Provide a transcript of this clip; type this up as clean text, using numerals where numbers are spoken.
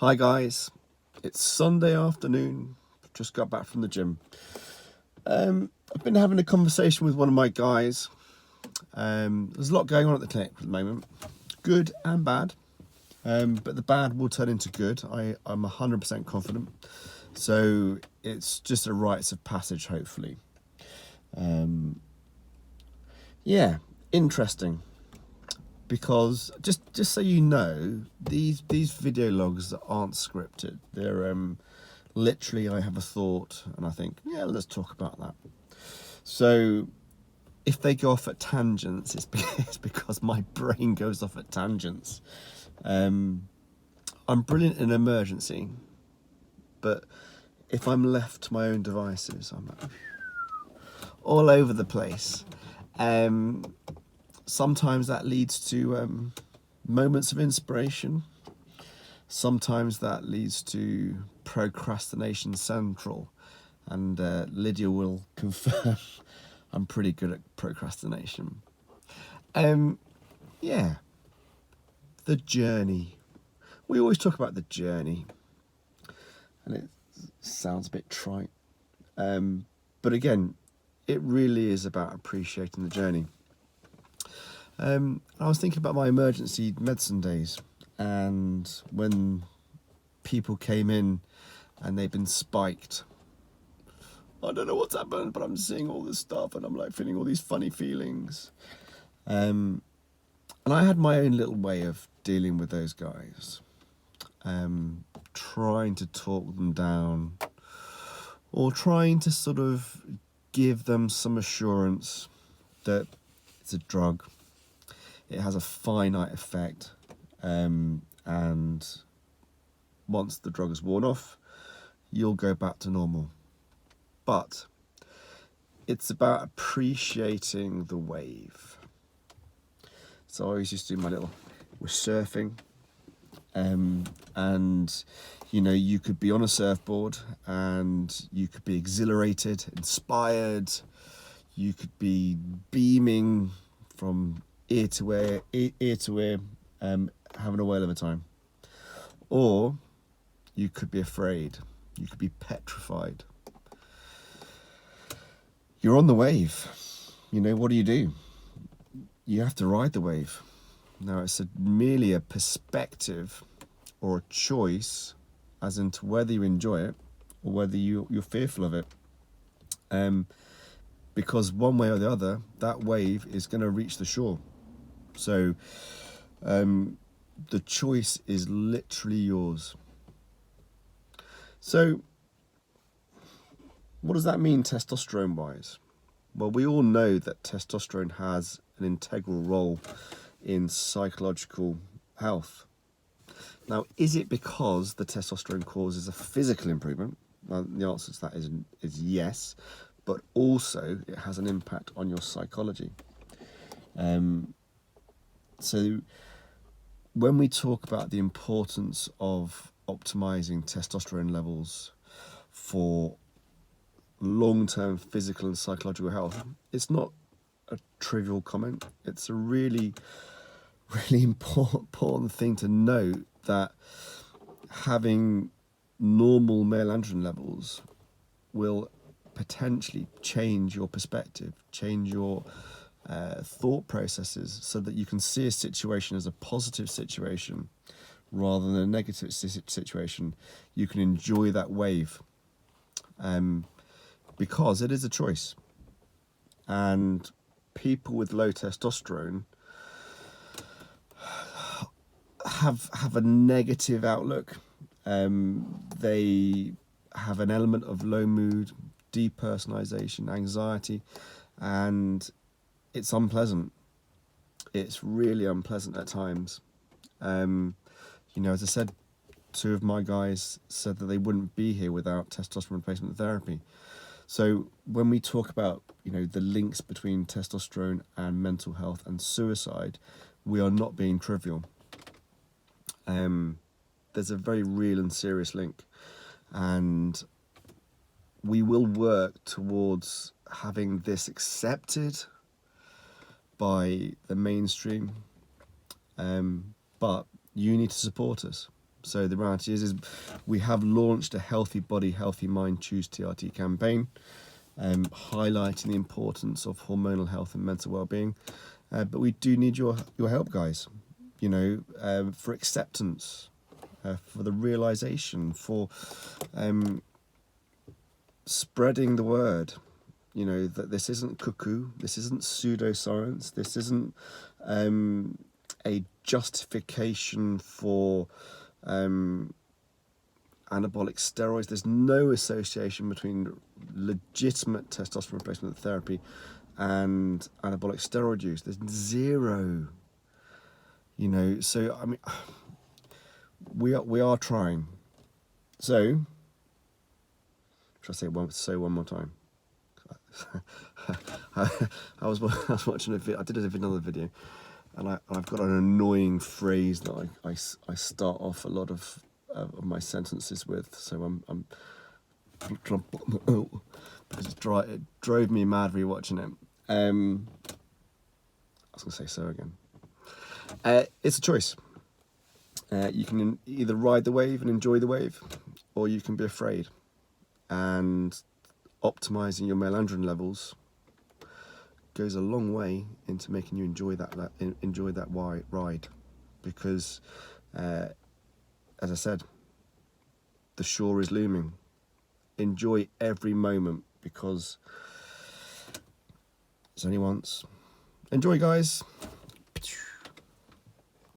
Hi guys, it's Sunday afternoon, just got back from the gym. I've been having a conversation with one of my guys. There's a lot going on at the clinic at the moment, good and bad, but the bad will turn into good. I'm 100% confident, so it's just a rites of passage hopefully. Yeah, interesting. Because just so you know, these video logs aren't scripted. They're literally, I have a thought and I think, yeah, let's talk about that. So if they go off at tangents, it's because my brain goes off at tangents. I'm brilliant in emergency, but if I'm left to my own devices, I'm like, all over the place. Sometimes that leads to moments of inspiration. Sometimes that leads to procrastination central. And Lydia will confirm I'm pretty good at procrastination. Yeah, the journey. We always talk about the journey. And it sounds a bit trite. But again, it really is about appreciating the journey. I was thinking about my emergency medicine days, and when people came in and they've been spiked. I don't know what's happened, but I'm seeing all this stuff and I'm like feeling all these funny feelings. And I had my own little way of dealing with those guys. Trying to talk them down, or trying to sort of give them some assurance that it's a drug. It has a finite effect, and once the drug is worn off, you'll go back to normal. But it's about appreciating the wave. So I always used to do my little, we're surfing, and you know, you could be on a surfboard and you could be exhilarated, inspired, you could be beaming from ear to ear, having a whale of a time. Or you could be afraid, you could be petrified. You're on the wave. You know, what do? You have to ride the wave. Now, it's merely a perspective or a choice as into whether you enjoy it or whether you're fearful of it. Because one way or the other, that wave is going to reach the shore. So the choice is literally yours. So what does that mean testosterone wise? Well, we all know that testosterone has an integral role in psychological health. Now, is it because the testosterone causes a physical improvement? Well, the answer to that is yes, but also it has an impact on your psychology. So when we talk about the importance of optimizing testosterone levels for long-term physical and psychological health, it's not a trivial comment. It's a really important thing to note, that having normal male androgen levels will potentially change your perspective, change your thought processes, so that you can see a situation as a positive situation rather than a negative situation. You can enjoy that wave, because it is a choice. And people with low testosterone have a negative outlook. They have an element of low mood, depersonalization, anxiety, and it's unpleasant. It's really unpleasant at times. You know, as I said, 2 of my guys said that they wouldn't be here without testosterone replacement therapy. So when we talk about, you know, the links between testosterone and mental health and suicide, we are not being trivial. There's a very real and serious link, and we will work towards having this accepted by the mainstream, but you need to support us. So the reality is we have launched a Healthy Body, Healthy Mind, Choose TRT campaign, highlighting the importance of hormonal health and mental well-being. But we do need your help, guys, you know, for acceptance, for the realization, for spreading the word, you know, that this isn't cuckoo, this isn't pseudoscience, this isn't a justification for anabolic steroids. There's no association between legitimate testosterone replacement therapy and anabolic steroid use. There's zero, you know. So I mean, we are trying. So should I say one more time? I was watching a video. I did another video, and I've got an annoying phrase that I start off a lot of my sentences with. So I'm trying to, because it drove me mad rewatching it. I was going to say so again. It's a choice. You can either ride the wave and enjoy the wave, or you can be afraid. And optimizing your male androgen levels goes a long way into making you enjoy that ride, because as I said, the shore is looming. Enjoy every moment, because it's only once. Enjoy, guys.